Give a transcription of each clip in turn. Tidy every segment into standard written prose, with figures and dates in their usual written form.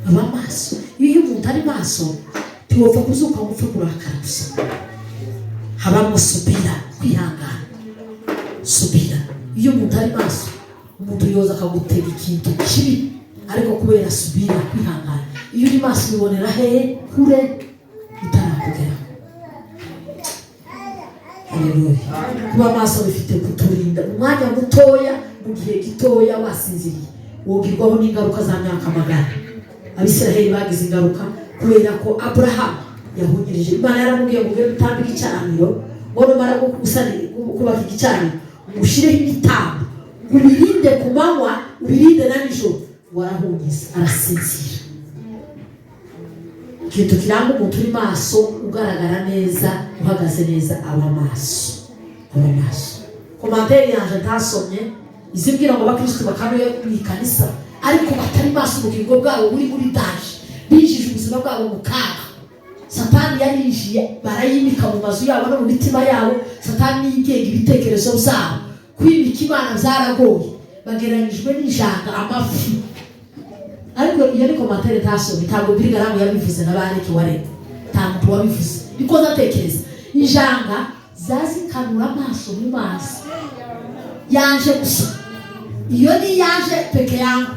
aba maso. Iyo umuntu ari maso ntiwopfa kuzuka ngo upfe kurakara gusa. Habamo subira, kwihangana, subira. Iyo umuntu ari maso umuntu yoza akagutega ikintu kibi, ariko kubera subira, kwihangana. Iyo uri maso ubonera hehe kure itarakugera. Haleluya. Kuba maso bifite kuturinda umwanya mutoya mu gihe gitoya wasinziriye wogirwaho n'ingaruka za myaka magana. Abisiraheli bagize ingaruka kubera ko Abraham yahunyirije. Imana yaramubwiye ngo utambike igicaniro, ngo numara kubaka igicaniro ushireho ibitambo, ubirinde ku manywa ubirinde na nijoro. Warahunyiza, arasinzira. Ikintu kiranga umuntu uri maso, ugaragara neza, uhagaze neza, aba maso. Aba maso. Komantere yanje ntasomye izibwira ngo abakristo bakanuye mu ikanisa ariko batari maso ubugingo bwabo buri muri daje, bijije ubuzima bwabo mu kaga. Satani yarinjiye barayimika mu mazu yabo no mu mitima yabo. Satani yigenga ibitekerezo byabo, kwimika Imana byaragoye, bageranyijwe n'ijanga amafi. Ariko iyo ni komantere ntasomye, ntabwo Birigaramu yabivuze n'abareke wareka, ntabwo wabivuze. Niko ndatekereza injanga zazikanura amaso mu mazi yanje gusa. Iyo ni yanje peke yangu.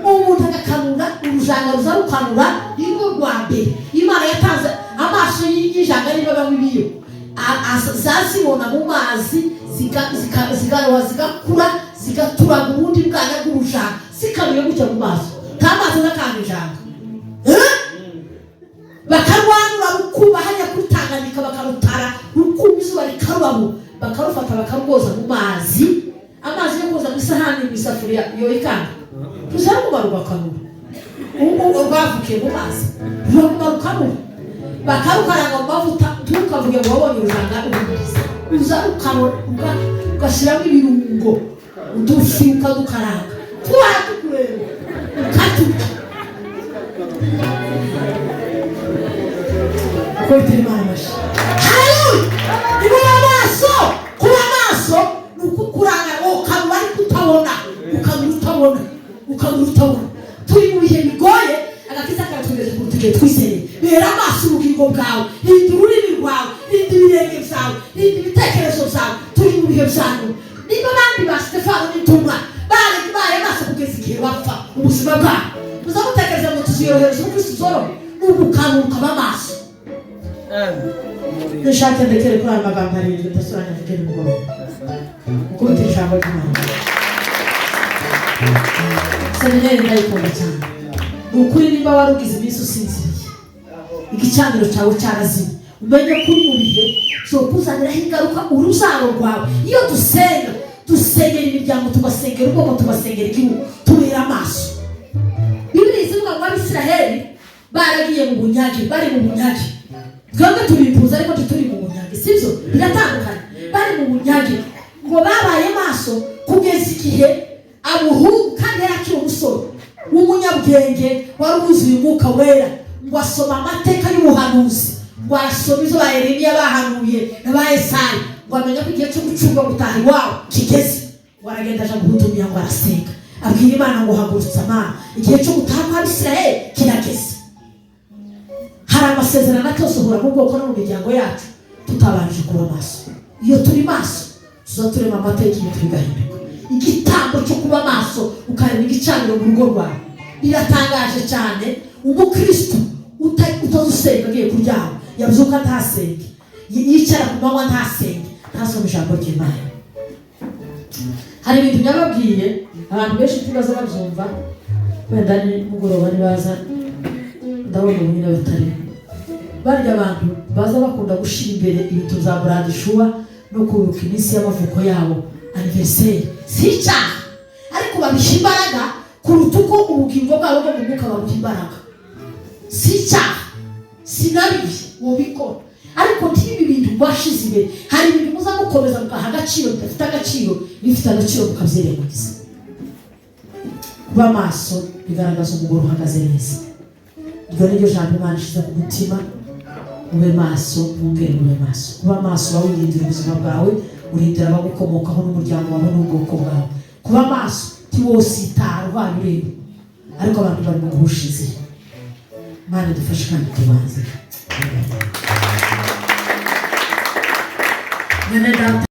Umuntu agakanura urujanga ruzarukanura nirwo rwa mbere. Imana yatanze amaso y'injanga niba bamwibiyo zazibona mu mazi zigakura zigaturaga ubundi bwana bw'urujanga zikanuye gutya mu maso. Kamazi n'akanjanga bakarwanura rukuba hajya kutanganyika, bakarutara rukuba izuba rikarubamo, bakarufata bakarwoza mu mazi. Amazi yo koza mu isahani mu isafuriya yo ikanga tuzaruba rubakanura ubu bavukiye mu mazi rubakanura, bakarukaranga mu mavuta. Ntukavuge ngo wabonye urujanga ubwiza, uzarukanura ugashyiramo ibirungo udufi ukadukaranga twatukureba ukatuka. Haleluya. Kuba maso nukukuranga ukanura ariko utabona. Turi mu bihe bigoye, agakiza karatugejeje ku tugiye twisere. Bera amaso ubugingo bwawe, rinda ururimi rwawe, rinda ibirenge byawe, rinda ibitekerezo byawe. Turi mu bihe byanyu. Niba abandi ba Stefano n'intumwa baye maso kugeza igihe bapfa ubuzima bwabo, muzamutekereza ngo tuziyorohereza ubukristo zoro ubukanuka b'amaso. Nishake ndekere kuri aya magambo arindwi ndasoranya mvuge nimugoroba ukubita ijambo ry'Imana. Seminari ndayikunda cyane. Ukuri nimba warugize iminsi usinziriye, igicaniro cyawe cyarazimye, umenye kuri mu bihe zo kuzaniraho ingaruka uruzaro rwawe. Iyo dusengera imiryango, tugasengera ubwoko, tugasengera igihugu, tubera amaso. Bibiliya ivuga ngo Abisiraheli baragiye mu bunyage, bari mu bunyage. Twebwe turifuza ariko turi mu bunyage, sibyo? Biratandukanye. Bari mu bunyage ngo babaye maso kugeza igihe abuhungu kandi yarakira umusore w'umunyabwenge wari wuzuye umwuka wera, ngo asoma amateka y'ubuhanuzi, ngo asoma izo ba Yeremiya bahanuye na ba Yesaya, ngo amenye ko igihe cyo gucunga gutaha iwabo kigeze. Ngo aragenda aja guhutumira ngo arasenga, abwira Imana ngo hagurutsa Mana, igihe cyo gutaha kwa Abisiraheli kirageze. Hari amasezerano atosohora mu bwoko no mu miryango yacu tutabanje kuba maso. Iyo turi maso tuzaturema amateka tugahinduka. Igitambo cyo kuba maso ukareba igicaniro mu rugo rwawe biratangaje cyane. Umukristo utazusenga agiye kuryama yabyuka ntasenge, yicara ku manywa ntasenge, ntasome ijambo ry'Imana. Hari ibintu nyababwiye abantu benshi tubaza babyumva, wenda ni mugoroba nibaza ndabona ubunyine batari barya. Abantu baza bakunda gushira imbere ibintu za Brandishuwa no kuruka iminsi y'amavuko yabo, anniversaire. Si icyaha, ariko babisha imbaraga kuruta uko ubugingo bwabo bwo mu mwuka babuha imbaraga. Si icyaha, sinabibi wobikora, ariko ntibi bintu bashize imbere. Hari ibintu muza mukomeza mugaha agaciro bidafite agaciro, bifite agaciro mukabyirengagiza. Kuba maso bigaragaza umugore uhagaze neza. Iryo ni ryo jambo Imana ishize ku mutima. Mube maso, mwongere mube maso. Kuba maso urindira ubuzima bwawe, urindira abagukomokaho n'umuryango wawe n'ubwoko bwawe. Kuba maso tiwositara ubaye ureba ariko abantu bari mu bushize. Mana dufashe kandi tubanze. Mwene data